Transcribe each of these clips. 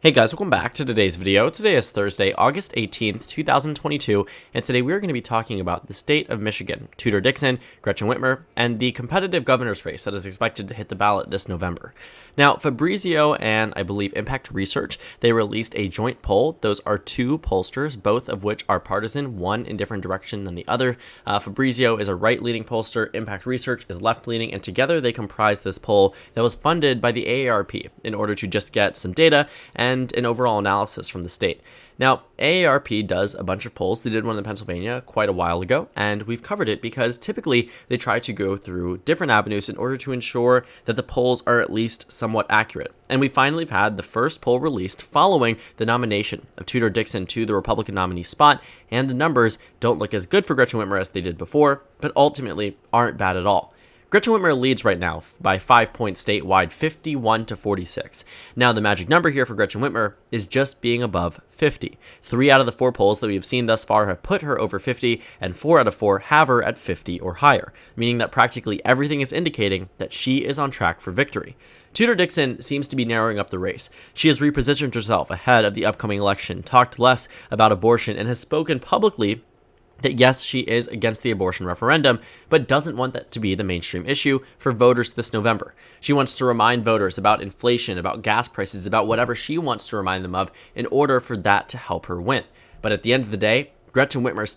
Hey guys, welcome back to today's video. Today is Thursday, August 18th, 2022, and today we're going to be talking about the state of Michigan, Tudor Dixon, Gretchen Whitmer, and the competitive governor's race that is expected to hit the ballot this November. Now, Fabrizio and I believe Impact Research, they released a joint poll. Those are two pollsters, both of which are partisan, one in different direction than the other. Fabrizio is a right-leaning pollster, Impact Research is left-leaning, and together they comprise this poll that was funded by the AARP in order to just get some data and an overall analysis from the state. Now, AARP does a bunch of polls. They did one in Pennsylvania quite a while ago, and we've covered it because typically they try to go through different avenues in order to ensure that the polls are at least somewhat accurate. And we finally have had the first poll released following the nomination of Tudor Dixon to the Republican nominee spot, and the numbers don't look as good for Gretchen Whitmer as they did before, but ultimately aren't bad at all. Gretchen Whitmer leads right now by 5 points statewide, 51-46. Now, the magic number here for Gretchen Whitmer is just being above 50. 3 out of the 4 polls that we have seen thus far have put her over 50, and 4 out of 4 have her at 50 or higher, meaning that practically everything is indicating that she is on track for victory. Tudor Dixon seems to be narrowing up the race. She has repositioned herself ahead of the upcoming election, talked less about abortion, and has spoken publicly that yes, she is against the abortion referendum, but doesn't want that to be the mainstream issue for voters this November. She wants to remind voters about inflation, about gas prices, about whatever she wants to remind them of in order for that to help her win. But at the end of the day, Gretchen Whitmer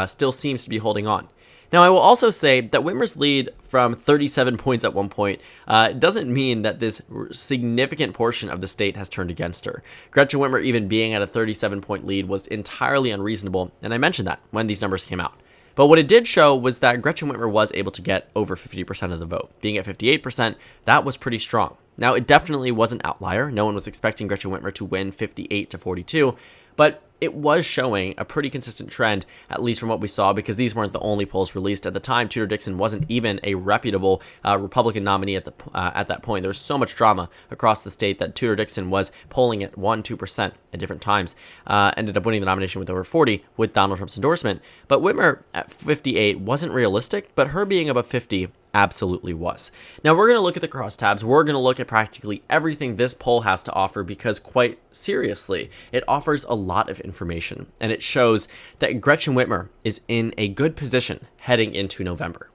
still seems to be holding on. Now, I will also say that Whitmer's lead from 37 points at one point doesn't mean that this significant portion of the state has turned against her. Gretchen Whitmer even being at a 37-point lead was entirely unreasonable, and I mentioned that when these numbers came out. But what it did show was that Gretchen Whitmer was able to get over 50% of the vote. Being at 58%, that was pretty strong. Now, it definitely was an outlier. No one was expecting Gretchen Whitmer to win 58-42, but it was showing a pretty consistent trend, at least from what we saw, because these weren't the only polls released at the time. Tudor Dixon wasn't even a reputable Republican nominee at that point. There was so much drama across the state that Tudor Dixon was polling at 1-2% at different times. Ended up winning the nomination with over 40 with Donald Trump's endorsement. But Whitmer at 58 wasn't realistic, but her being above 50 absolutely was. Now, we're going to look at the crosstabs. We're going to look at practically everything this poll has to offer because, quite seriously, it offers a lot of information, and it shows that Gretchen Whitmer is in a good position heading into November.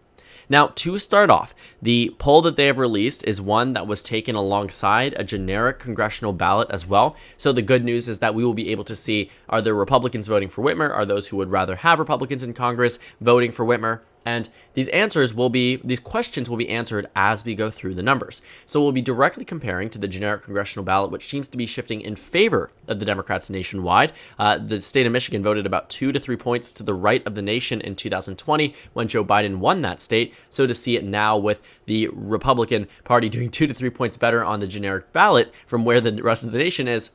Now, to start off, the poll that they have released is one that was taken alongside a generic congressional ballot as well. So the good news is that we will be able to see, are there Republicans voting for Whitmer? Are those who would rather have Republicans in Congress voting for Whitmer? And these questions will be answered as we go through the numbers. So we'll be directly comparing to the generic congressional ballot, which seems to be shifting in favor of the Democrats nationwide. The state of Michigan voted about 2 to 3 points to the right of the nation in 2020 when Joe Biden won that state. So to see it now with the Republican Party doing 2 to 3 points better on the generic ballot from where the rest of the nation is,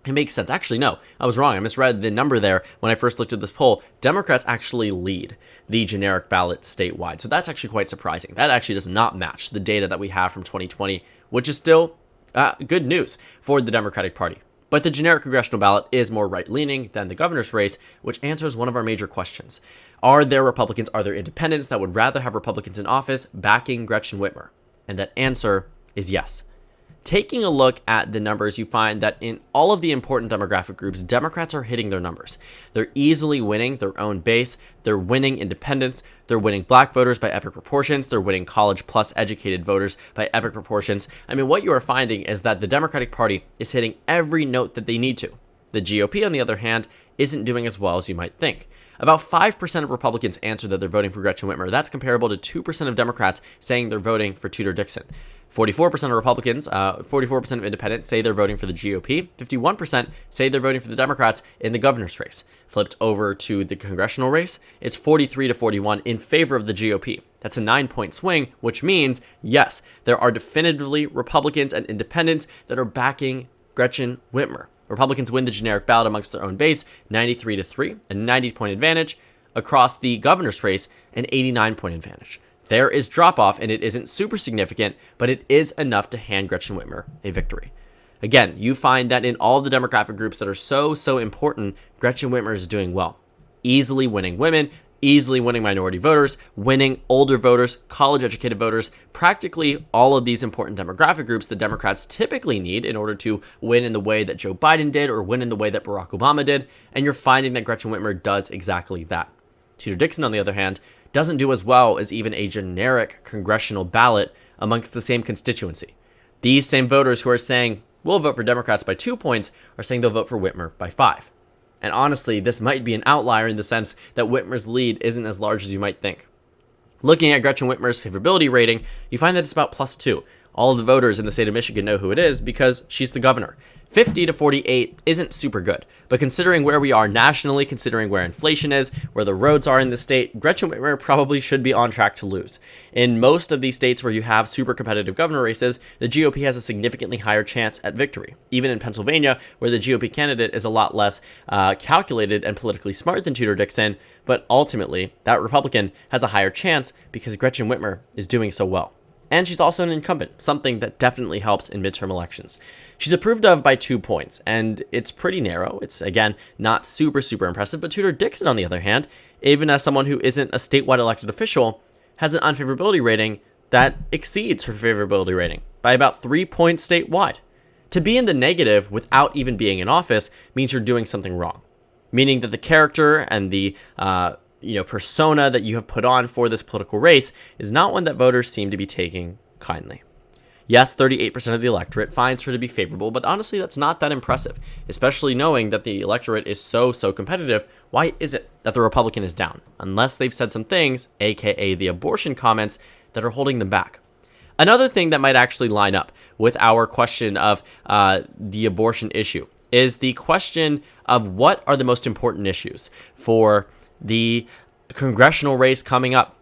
it makes sense. Actually, no, I was wrong. I misread the number there when I first looked at this poll. Democrats actually lead the generic ballot statewide. So that's actually quite surprising. That actually does not match the data that we have from 2020, which is still good news for the Democratic Party. But the generic congressional ballot is more right-leaning than the governor's race, which answers one of our major questions. Are there Republicans, are there independents that would rather have Republicans in office backing Gretchen Whitmer? And that answer is yes. Taking a look at the numbers, you find that in all of the important demographic groups, Democrats are hitting their numbers. They're easily winning their own base. They're winning independents. They're winning black voters by epic proportions. They're winning college plus educated voters by epic proportions. I mean, what you are finding is that the Democratic Party is hitting every note that they need to. The GOP, on the other hand, isn't doing as well as you might think. About 5% of Republicans answer that they're voting for Gretchen Whitmer. That's comparable to 2% of Democrats saying they're voting for Tudor Dixon. 44% of Republicans, 44% of independents say they're voting for the GOP. 51% say they're voting for the Democrats in the governor's race. Flipped over to the congressional race, it's 43-41 in favor of the GOP. That's a 9-point swing, which means, yes, there are definitively Republicans and independents that are backing Gretchen Whitmer. Republicans win the generic ballot amongst their own base, 93-3, a 90-point advantage. Across the governor's race, an 89-point advantage. There is drop-off, and it isn't super significant, but it is enough to hand Gretchen Whitmer a victory. Again, you find that in all the demographic groups that are so important, Gretchen Whitmer is doing well. Easily winning women, easily winning minority voters, winning older voters, college-educated voters, practically all of these important demographic groups the Democrats typically need in order to win in the way that Joe Biden did or win in the way that Barack Obama did, and you're finding that Gretchen Whitmer does exactly that. Tudor Dixon, on the other hand, doesn't do as well as even a generic congressional ballot amongst the same constituency. These same voters who are saying, we'll vote for Democrats by 2 points, are saying they'll vote for Whitmer by 5. And honestly, this might be an outlier in the sense that Whitmer's lead isn't as large as you might think. Looking at Gretchen Whitmer's favorability rating, you find that it's about +2. All of the voters in the state of Michigan know who it is because she's the governor. 50 to 48 isn't super good, but considering where we are nationally, considering where inflation is, where the roads are in the state, Gretchen Whitmer probably should be on track to lose. In most of these states where you have super competitive governor races, the GOP has a significantly higher chance at victory. Even in Pennsylvania, where the GOP candidate is a lot less calculated and politically smart than Tudor Dixon, but ultimately, that Republican has a higher chance because Gretchen Whitmer is doing so well. And she's also an incumbent, something that definitely helps in midterm elections. She's approved of by 2 points, and it's pretty narrow. It's, again, not super impressive, but Tudor Dixon, on the other hand, even as someone who isn't a statewide elected official, has an unfavorability rating that exceeds her favorability rating by about 3 points statewide. To be in the negative without even being in office means you're doing something wrong, meaning that the character and the persona that you have put on for this political race is not one that voters seem to be taking kindly. Yes, 38% of the electorate finds her to be favorable, but honestly, that's not that impressive, especially knowing that the electorate is so competitive. Why is it that the Republican is down? Unless they've said some things, aka the abortion comments, that are holding them back. Another thing that might actually line up with our question of the abortion issue is the question of what are the most important issues for the congressional race coming up.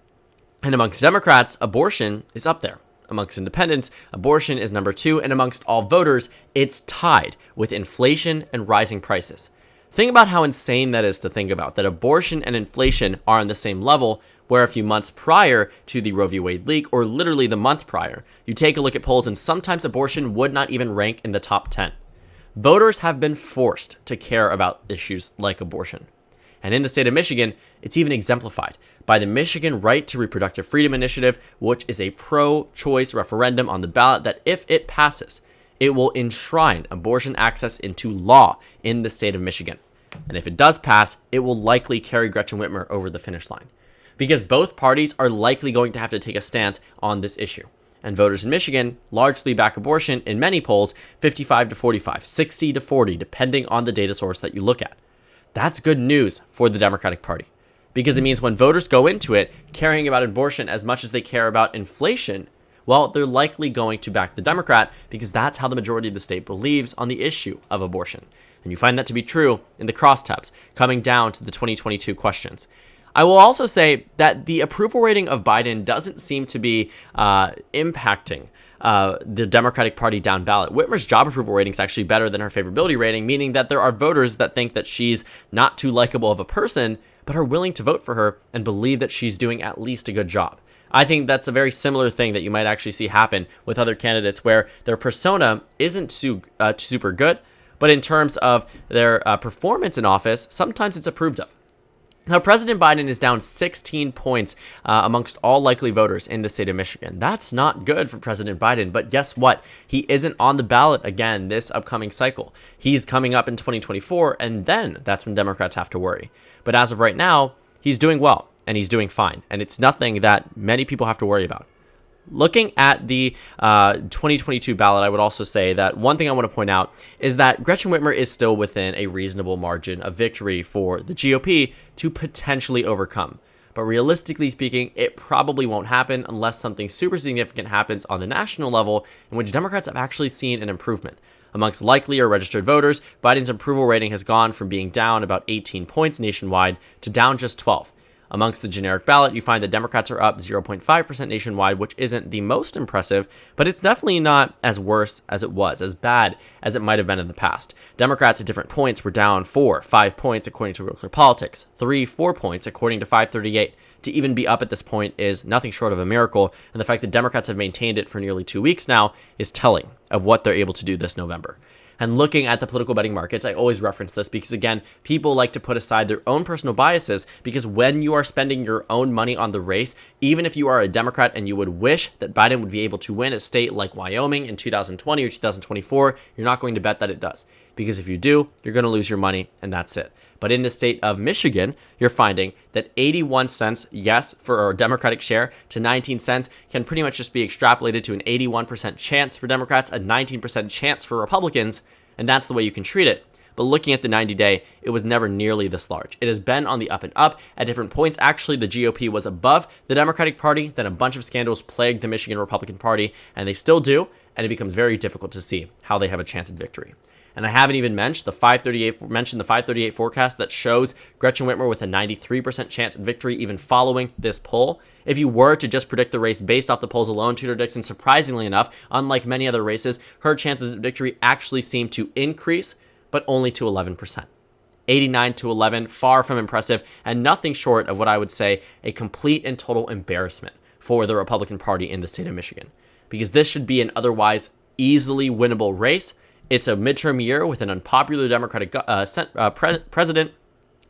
And amongst Democrats, abortion is up there. Amongst independents, abortion is number 2, and amongst all voters, it's tied with inflation and rising prices. Think about how insane that is to think about, that abortion and inflation are on the same level, where a few months prior to the Roe v. Wade leak, or literally the month prior, you take a look at polls and sometimes abortion would not even rank in the top 10. Voters have been forced to care about issues like abortion. And in the state of Michigan, it's even exemplified by the Michigan Right to Reproductive Freedom Initiative, which is a pro-choice referendum on the ballot that, if it passes, it will enshrine abortion access into law in the state of Michigan. And if it does pass, it will likely carry Gretchen Whitmer over the finish line, because both parties are likely going to have to take a stance on this issue. And voters in Michigan largely back abortion in many polls, 55 to 45, 60 to 40, depending on the data source that you look at. That's good news for the Democratic Party, because it means when voters go into it caring about abortion as much as they care about inflation, well, they're likely going to back the Democrat because that's how the majority of the state believes on the issue of abortion. And you find that to be true in the crosstabs coming down to the 2022 questions. I will also say that the approval rating of Biden doesn't seem to be impacting the Democratic Party down ballot. Whitmer's job approval rating is actually better than her favorability rating, meaning that there are voters that think that she's not too likable of a person, but are willing to vote for her and believe that she's doing at least a good job. I think that's a very similar thing that you might actually see happen with other candidates where their persona isn't super good, but in terms of their performance in office, sometimes it's approved of. Now, President Biden is down 16 points amongst all likely voters in the state of Michigan. That's not good for President Biden, but guess what? He isn't on the ballot again this upcoming cycle. He's coming up in 2024, and then that's when Democrats have to worry. But as of right now, he's doing well, and he's doing fine, and it's nothing that many people have to worry about. Looking at the 2022 ballot, I would also say that one thing I want to point out is that Gretchen Whitmer is still within a reasonable margin of victory for the GOP to potentially overcome. But realistically speaking, it probably won't happen unless something super significant happens on the national level in which Democrats have actually seen an improvement. Amongst likely or registered voters, Biden's approval rating has gone from being down about 18 points nationwide to down just 12. Amongst the generic ballot, you find that Democrats are up 0.5% nationwide, which isn't the most impressive, but it's definitely not as worse as it was, as bad as it might have been in the past. Democrats at different points were down 4-5 points according to Real Clear Politics, 3-4 points according to FiveThirtyEight. To even be up at this point is nothing short of a miracle, and the fact that Democrats have maintained it for nearly 2 weeks now is telling of what they're able to do this November. And looking at the political betting markets, I always reference this because, again, people like to put aside their own personal biases, because when you are spending your own money on the race, even if you are a Democrat and you would wish that Biden would be able to win a state like Wyoming in 2020 or 2024, you're not going to bet that it does. Because if you do, you're going to lose your money, and that's it. But in the state of Michigan, you're finding that 81 cents, yes, for a Democratic share to 19 cents can pretty much just be extrapolated to an 81% chance for Democrats, a 19% chance for Republicans, and that's the way you can treat it. But looking at the 90-day, it was never nearly this large. It has been on the up and up. At different points, actually, the GOP was above the Democratic Party. Then a bunch of scandals plagued the Michigan Republican Party, and they still do, and it becomes very difficult to see how they have a chance at victory. And I haven't even mentioned the 538 forecast that shows Gretchen Whitmer with a 93% chance of victory even following this poll. If you were to just predict the race based off the polls alone, Tudor Dixon, surprisingly enough, unlike many other races, her chances of victory actually seem to increase, but only to 11%. 89 to 11, far from impressive, and nothing short of what I would say a complete and total embarrassment for the Republican Party in the state of Michigan. Because this should be an otherwise easily winnable race. It's a midterm year with an unpopular Democratic president,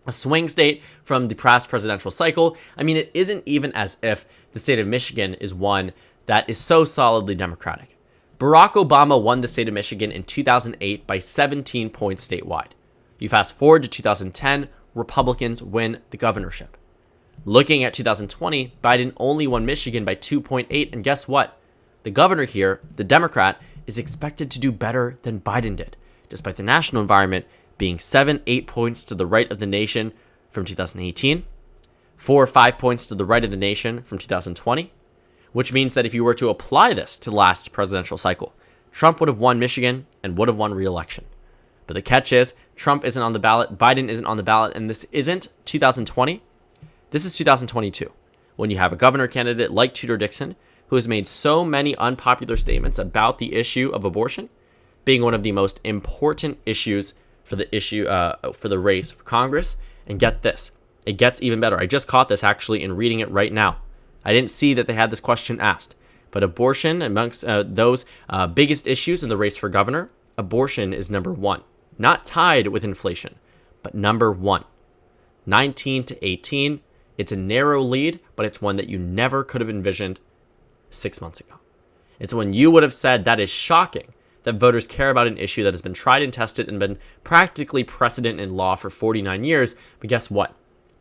a swing state from the past presidential cycle. I mean, it isn't even as if the state of Michigan is one that is so solidly Democratic. Barack Obama won the state of Michigan in 2008 by 17 points statewide. You fast forward to 2010, Republicans win the governorship. Looking at 2020, Biden only won Michigan by 2.8, and guess what? The governor here, the Democrat, is expected to do better than Biden did, despite the national environment being 7-8 points to the right of the nation from 2018, 4 or 5 points to the right of the nation from 2020, which means that if you were to apply this to the last presidential cycle, Trump would have won Michigan and would have won re-election. But the catch is, Trump isn't on the ballot, Biden isn't on the ballot, and this isn't 2020. This is 2022, when you have a governor candidate like Tudor Dixon, who has made so many unpopular statements about the issue of abortion being one of the most important issues for the race for Congress. And get this, it gets even better. I just caught this actually in reading it right now. I didn't see that they had this question asked, but abortion amongst those biggest issues in the race for governor, abortion is number one, not tied with inflation, but number one. 19 to 18, it's a narrow lead, but it's one that you never could have envisioned 6 months ago. It's when you would have said that is shocking that voters care about an issue that has been tried and tested and been practically precedent in law for 49 years. But guess what?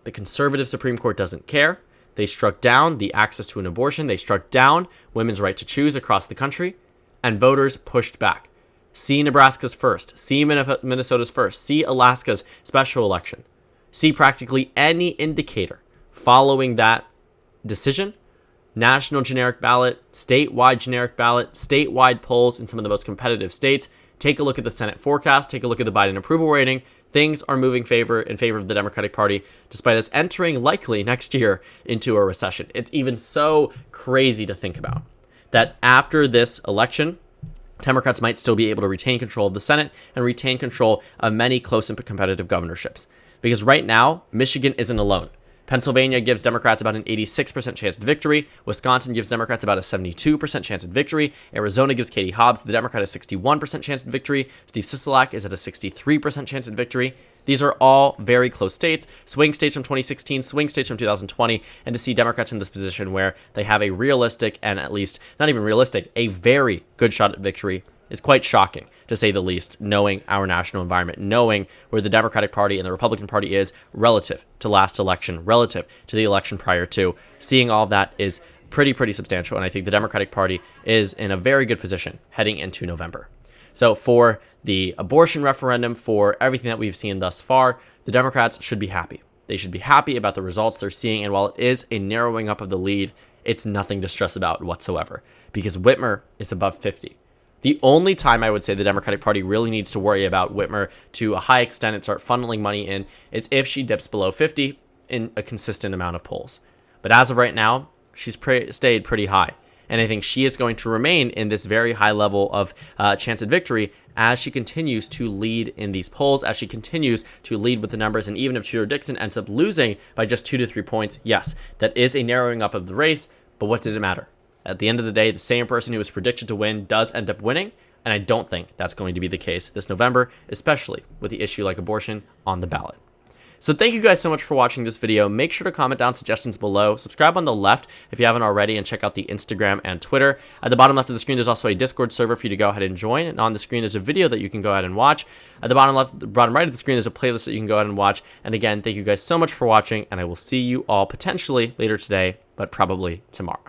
The conservative Supreme Court doesn't care. They struck down the access to an abortion. They struck down women's right to choose across the country, and voters pushed back. See Nebraska's first. See Minnesota's first. See Alaska's special election. See practically any indicator following that decision. National generic ballot, statewide generic ballot, statewide polls in some of the most competitive states. Take a look at the Senate forecast. Take a look at the Biden approval rating. Things are moving in favor of the Democratic Party, despite us entering likely next year into a recession. It's even so crazy to think about that after this election, Democrats might still be able to retain control of the Senate and retain control of many close and competitive governorships. Because right now, Michigan isn't alone. Pennsylvania gives Democrats about an 86% chance of victory. Wisconsin gives Democrats about a 72% chance of victory. Arizona gives Katie Hobbs, the Democrat, a 61% chance of victory. Steve Sisolak is at a 63% chance of victory. These are all very close states, swing states from 2016, swing states from 2020, and to see Democrats in this position where they have a realistic and at least, not even realistic, a very good shot at victory is quite shocking, to say the least, knowing our national environment, knowing where the Democratic Party and the Republican Party is relative to last election, relative to the election prior to. Seeing all of that is pretty substantial, and I think the Democratic Party is in a very good position heading into November. So for the abortion referendum, for everything that we've seen thus far, the Democrats should be happy. They should be happy about the results they're seeing, and while it is a narrowing up of the lead, it's nothing to stress about whatsoever, because Whitmer is above 50. The only time I would say the Democratic Party really needs to worry about Whitmer to a high extent and start funneling money in is if she dips below 50 in a consistent amount of polls. But as of right now, she's stayed pretty high. And I think she is going to remain in this very high level of chance at victory as she continues to lead in these polls, as she continues to lead with the numbers. And even if Tudor Dixon ends up losing by just 2 to 3 points, yes, that is a narrowing up of the race. But what did it matter? At the end of the day, the same person who was predicted to win does end up winning. And I don't think that's going to be the case this November, especially with the issue like abortion on the ballot. So thank you guys so much for watching this video. Make sure to comment down suggestions below. Subscribe on the left if you haven't already, and check out the Instagram and Twitter. At the bottom left of the screen, there's also a Discord server for you to go ahead and join. And on the screen, there's a video that you can go ahead and watch. At the bottom left, bottom right of the screen, there's a playlist that you can go ahead and watch. And again, thank you guys so much for watching, and I will see you all potentially later today, but probably tomorrow.